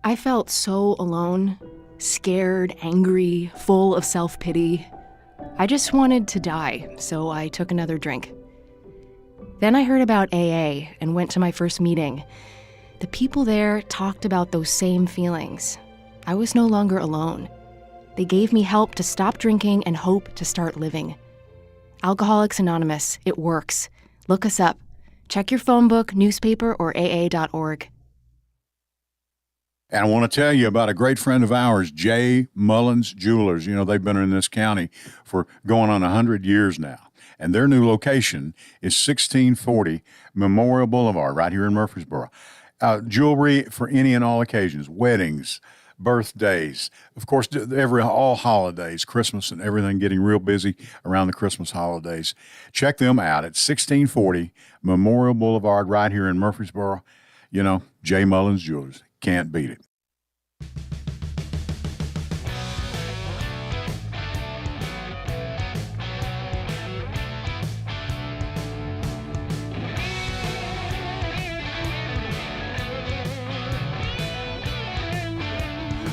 I felt so alone, scared, angry, full of self-pity. I just wanted to die, so I took another drink. Then I heard about AA and went to my first meeting. The people there talked about those same feelings. I was no longer alone. They gave me help to stop drinking and hope to start living. Alcoholics Anonymous, it works. Look us up. Check your phone book, newspaper, or aa.org. And I want to tell you about a great friend of ours, J. Mullins Jewelers. You know, they've been in this county for going on 100 years now. And their new location is 1640 Memorial Boulevard, right here in Murfreesboro. Jewelry for any and all occasions, weddings, birthdays, of course, all holidays, Christmas and everything, getting real busy around the Christmas holidays. Check them out at 1640 Memorial Boulevard, right here in Murfreesboro. You know, J. Mullins Jewelers. Can't beat it.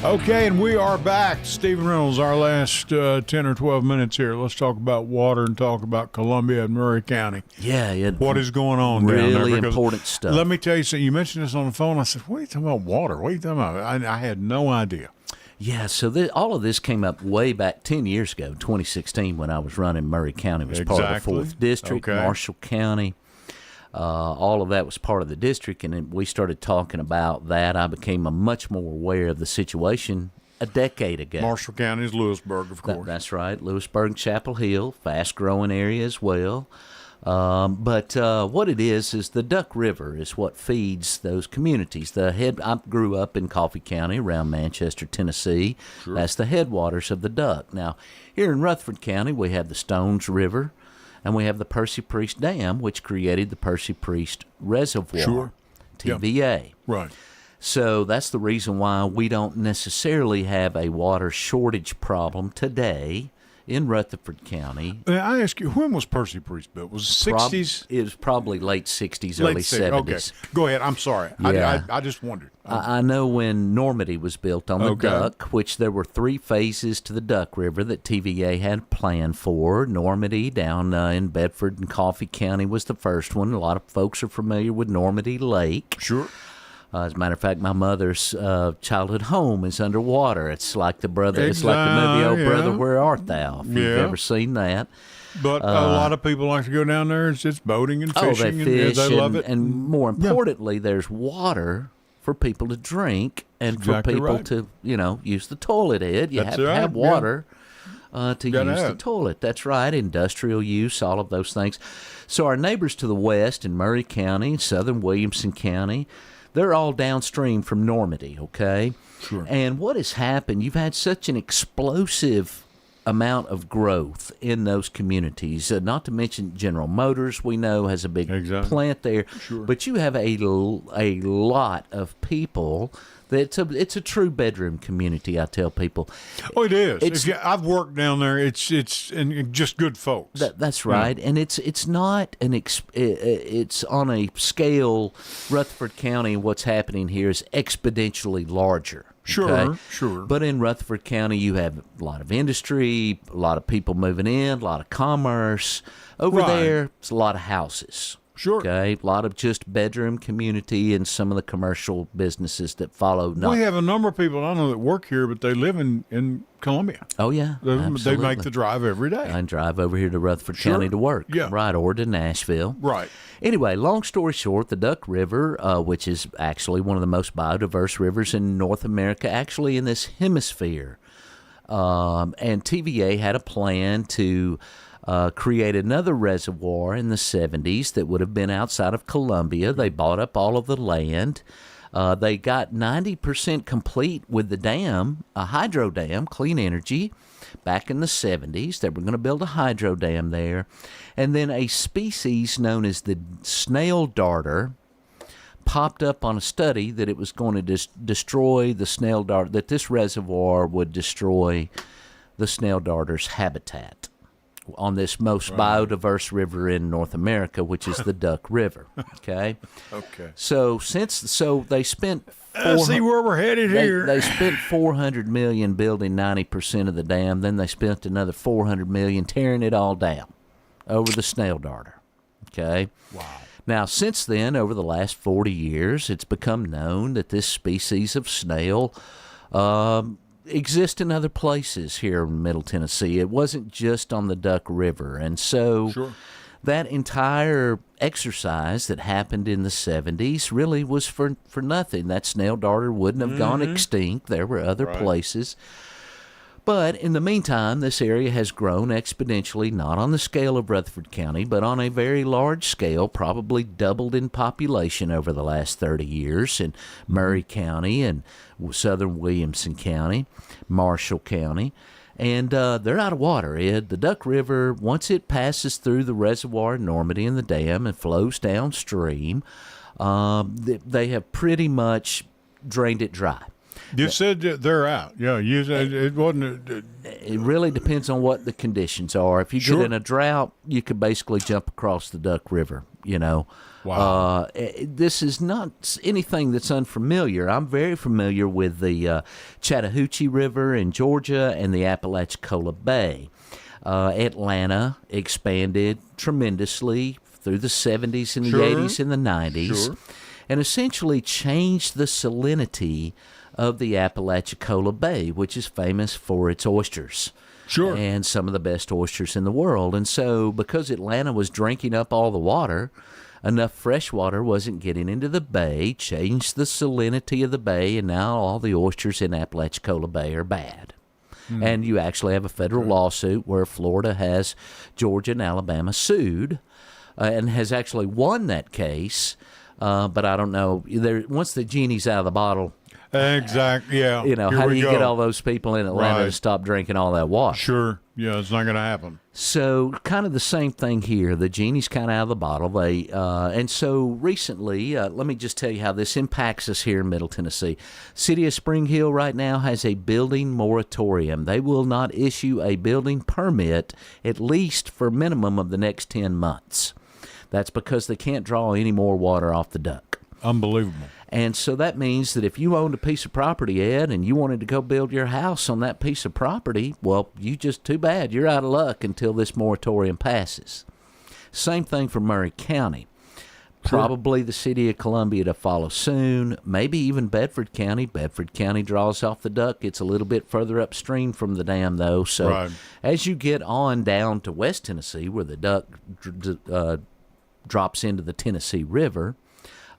Okay, and we are back. Stephen Reynolds, our last 10 or 12 minutes here. Let's talk about water and talk about Columbia and Murray County. Yeah. What is going on down there? Really important stuff. Let me tell you something. You mentioned this on the phone. I said, what are you talking about water? What are you talking about? I had no idea. Yeah, so all of this came up way back 10 years ago, 2016, when I was running Murray County. It was part of the 4th District, Marshall County. All of that was part of the district, and then we started talking about that. I became much more aware of the situation a decade ago. Marshall County is Lewisburg, of course. That's right. Lewisburg, Chapel Hill, fast-growing area as well. But what it is the Duck River is what feeds those communities. I grew up in Coffee County around Manchester, Tennessee. Sure. That's the headwaters of the Duck. Now, here in Rutherford County, we have the Stones River, and we have the Percy Priest Dam, which created the Percy Priest Reservoir, sure. TVA. Yep. Right. So that's the reason why we don't necessarily have a water shortage problem today in Rutherford County. I ask you, when was Percy Priest built? Was it 60s? It was probably late 60s, early 70s. Okay. Go ahead. I'm sorry. Yeah. I just wondered. I know when Normandy was built on the Duck, which there were 3 phases to the Duck River that TVA had planned for. Normandy down in Bedford and Coffee County was the first one. A lot of folks are familiar with Normandy Lake. Sure. As a matter of fact, my mother's childhood home is underwater. It's like the brother. It's like the movie "Oh Brother, Where Art Thou?" If you've ever seen that. But a lot of people like to go down there. It's just boating and fishing. They fish and they love it. And more importantly, there's water for people to drink and for people to, use the toilet, Ed. You have to have water to use the toilet. That's right. Industrial use, all of those things. So our neighbors to the west in Murray County, southern Williamson County, they're all downstream from Normandy, okay? Sure. And what has happened, you've had such an explosive amount of growth in those communities, not to mention General Motors, we know, has a big plant there. Sure. But you have a lot of people. It's a true bedroom community, I tell people. Oh, it is. I've worked down there. It's and just good folks. That's right, and it's not it's on a scale. Rutherford County, what's happening here is exponentially larger. Sure. But in Rutherford County, you have a lot of industry, a lot of people moving in, a lot of commerce. Over there, it's a lot of houses. Sure. Okay, a lot of just bedroom community and some of the commercial businesses that follow. We have a number of people I know that work here, but they live in Columbia. Oh, yeah. They make the drive every day. I drive over here to Rutherford County to work. Yeah. Right, or to Nashville. Right. Anyway, long story short, the Duck River, which is actually one of the most biodiverse rivers in North America, actually in this hemisphere, and TVA had a plan to create another reservoir in the 70s that would have been outside of Columbia. They bought up all of the land. They got 90% complete with the dam, a hydro dam, clean energy, back in the 70s. They were going to build a hydro dam there. And then a species known as the snail darter popped up on a study that it was going to destroy the snail darter, that this reservoir would destroy the snail darter's habitat on this most biodiverse river in North America, which is the Duck River. Okay. So they spent. See where we're headed here. They spent $400 million building 90% of the dam. Then they spent another $400 million tearing it all down over the snail darter. Okay. Wow. Now, since then, over the last 40 years, it's become known that this species of snail exist in other places here in Middle Tennessee. It wasn't just on the Duck River. And so that entire exercise that happened in the 70s really was for nothing. That snail darter wouldn't have gone extinct. There were other places. But in the meantime, this area has grown exponentially, not on the scale of Rutherford County, but on a very large scale, probably doubled in population over the last 30 years in Murray County and southern Williamson County, Marshall County. And they're out of water, Ed. The Duck River, once it passes through the reservoir in Normandy and the dam and flows downstream, they have pretty much drained it dry. You said that they're out. Yeah, you said it wasn't. It really depends on what the conditions are. If you get in a drought, you could basically jump across the Duck River, Wow. This is not anything that's unfamiliar. I'm very familiar with the Chattahoochee River in Georgia and the Apalachicola Bay. Atlanta expanded tremendously through the 70s and the 80s and the 90s and essentially changed the salinity of the Apalachicola Bay, which is famous for its oysters. And some of the best oysters in the world. And so because Atlanta was drinking up all the water, enough fresh water wasn't getting into the bay, changed the salinity of the bay, and now all the oysters in Apalachicola Bay are bad. And you actually have a federal lawsuit where Florida has Georgia and Alabama sued and has actually won that case. But I don't know. Once the genie's out of the bottle, Exactly. Yeah. You know, Here how do we you go. get all those people in Atlanta to stop drinking all that water? Sure. Yeah, it's not going to happen. So kind of the same thing here. The genie's kind of out of the bottle. And so recently, let me just tell you how this impacts us here in Middle Tennessee. City of Spring Hill right now has a building moratorium. They will not issue a building permit at least for a minimum of the next 10 months. That's because they can't draw any more water off the duck. Unbelievable. And so that means that if you owned a piece of property, Ed, and you wanted to go build your house on that piece of property, well, too bad. You're out of luck until this moratorium passes. Same thing for Murray County. Probably the city of Columbia to follow soon, maybe even Bedford County. Bedford County draws off the duck. It's a little bit further upstream from the dam, though. So as you get on down to West Tennessee, where the duck drops into the Tennessee River,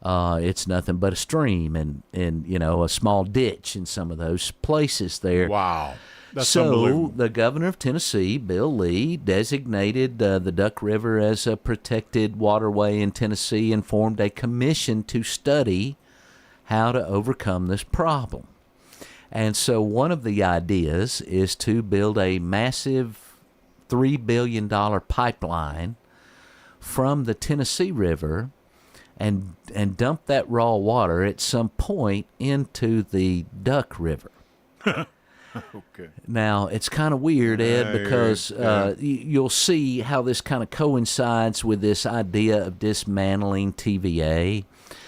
it's nothing but a stream and a small ditch in some of those places there. Wow. That's so unbelievable. The governor of Tennessee, Bill Lee, designated the Duck River as a protected waterway in Tennessee and formed a commission to study how to overcome this problem. And so one of the ideas is to build a massive $3 billion pipeline from the Tennessee River and dump that raw water at some point into the Duck River. Okay. Now, it's kind of weird, Ed, because you'll see how this kind of coincides with this idea of dismantling TVA.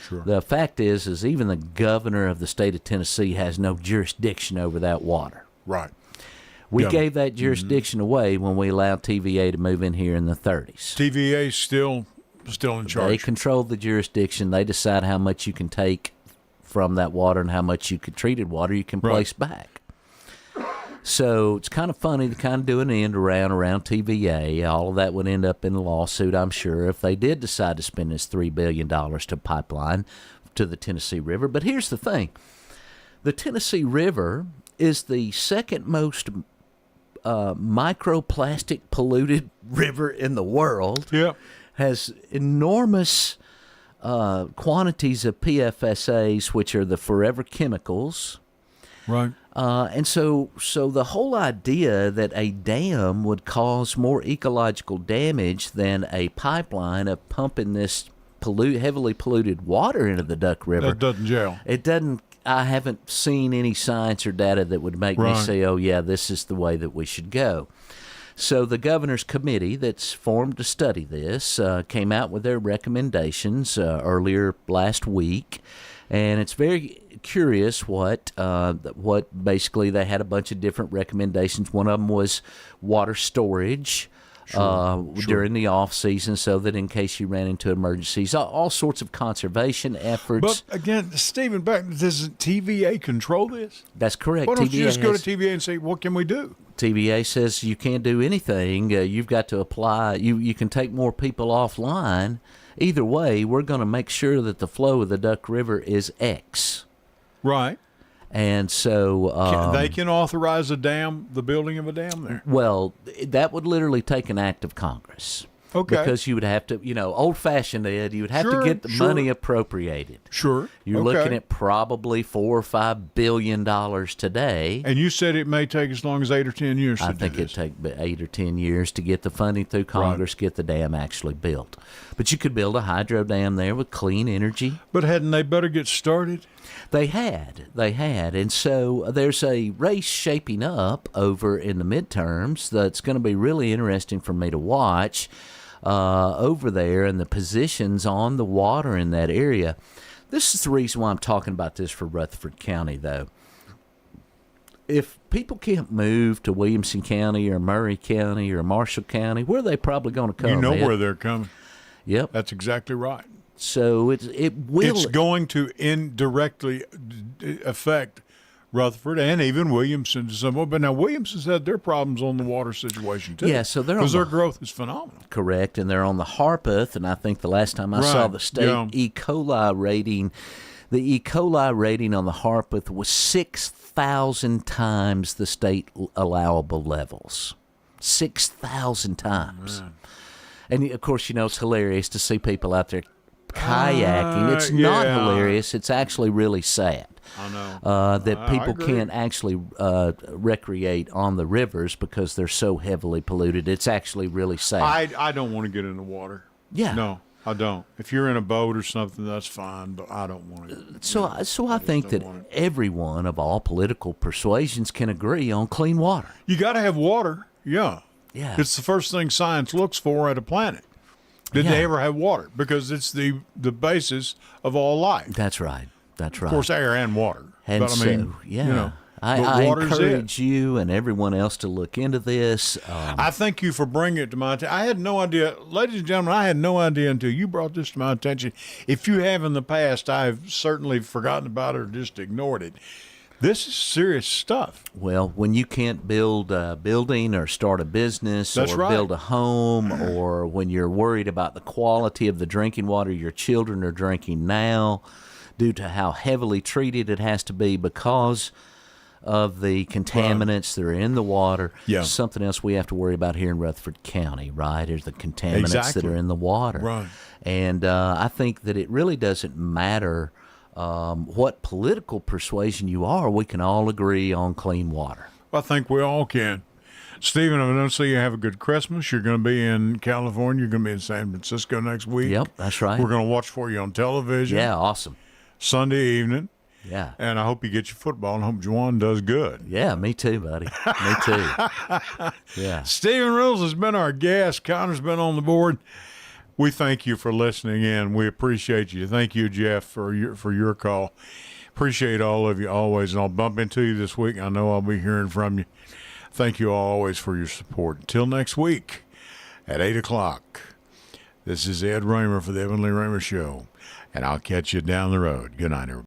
Sure. The fact is even the governor of the state of Tennessee has no jurisdiction over that water. Right. We gave that jurisdiction away when we allowed TVA to move in here in the 30s. TVA's still in charge. They control the jurisdiction. They decide how much you can take from that water and how much treated water you can place back. So it's kind of funny to kind of do an end around TVA. All of that would end up in a lawsuit, I'm sure, if they did decide to spend this $3 billion to pipeline to the Tennessee River. But here's the thing. The Tennessee River is the second most microplastic polluted river in the world. Yep. Has enormous quantities of PFSAs, which are the forever chemicals. Right. And so the whole idea that a dam would cause more ecological damage than a pipeline of pumping this heavily polluted water into the Duck River. That doesn't gel. It doesn't. I haven't seen any science or data that would make me say, oh, yeah, this is the way that we should go. So the governor's committee that's formed to study this came out with their recommendations earlier last week. And it's very curious what basically they had a bunch of different recommendations. One of them was water storage during the off season, so that in case you ran into emergencies, all sorts of conservation efforts. But again, Stephen, does TVA control this? That's correct. Why don't you just go to TVA and say, what can we do? TVA says you can't do anything. You've got to apply. You can take more people offline. Either way, we're going to make sure that the flow of the Duck River is X. Right. And so they can authorize the building of a dam there. Well, that would literally take an act of Congress. Okay. Because you would have to, old-fashioned, Ed, you would have to get the money appropriated. Sure. You're looking at probably $4 or $5 billion today. And you said it may take as long as 8 or 10 years to do this. I think it'd take 8 or 10 years to get the funding through Congress, get the dam actually built. But you could build a hydro dam there with clean energy. But hadn't they better get started? They had. And so there's a race shaping up over in the midterms that's going to be really interesting for me to watch over there, and the positions on the water in that area. This is the reason why I'm talking about this for Rutherford County, though. If people can't move to Williamson County or Murray County or Marshall County, where are they probably going to come? You know where they're coming. Yep. That's exactly right. So it will. It's going to indirectly affect Rutherford and even Williamson to some. But now Williamson's had their problems on the water situation too. Yeah, so because their growth is phenomenal. Correct, and they're on the Harpeth, and I think the last time I saw the state E. coli rating, the E. coli rating on the Harpeth was 6,000 times the state allowable levels. 6,000 times. Man. And of course, it's hilarious to see people out there kayaking. It's not hilarious. It's actually really sad. I know. That people can't actually recreate on the rivers because they're so heavily polluted. It's actually really sad. I don't want to get in the water. Yeah. No, I don't. If you're in a boat or something, that's fine, but I don't want to. So I think that everyone of all political persuasions can agree on clean water. You got to have water. Yeah. Yeah. It's the first thing science looks for at a planet. Did they ever have water? Because it's the basis of all life. That's right. That's right. Of course, air and water. And but, so, I mean, yeah. You know, I water's encourage you and everyone else to look into this. I thank you for bringing it to my attention. I had no idea, ladies and gentlemen, I had no idea until you brought this to my attention. If you have in the past, I've certainly forgotten about it or just ignored it. This is serious stuff. Well, when you can't build a building or start a business That's or right. build a home, or when you're worried about the quality of the drinking water your children are drinking now due to how heavily treated it has to be because of the contaminants that are in the water. Yeah. Something else we have to worry about here in Rutherford County, right, is the contaminants that are in the water. Right. And I think that it really doesn't matter what political persuasion you are. We can all agree on clean water. I think we all can. Stephen, if I don't see you have a good Christmas, you're going to be in California. You're going to be in San Francisco next week. Yep, that's right. We're going to watch for you on television. Yeah, awesome. Sunday evening. Yeah. And I hope you get your football and hope Juwan does good. Yeah, me too, buddy. Me too. Yeah. Stephen Rules has been our guest. Connor's been on the board. We thank you for listening in. We appreciate you. Thank you, Jeff, for your call. Appreciate all of you always, and I'll bump into you this week. I know I'll be hearing from you. Thank you always for your support. Until next week at 8 o'clock, this is Ed Raymer for the Evan Lee Raymer Show, and I'll catch you down the road. Good night, everybody.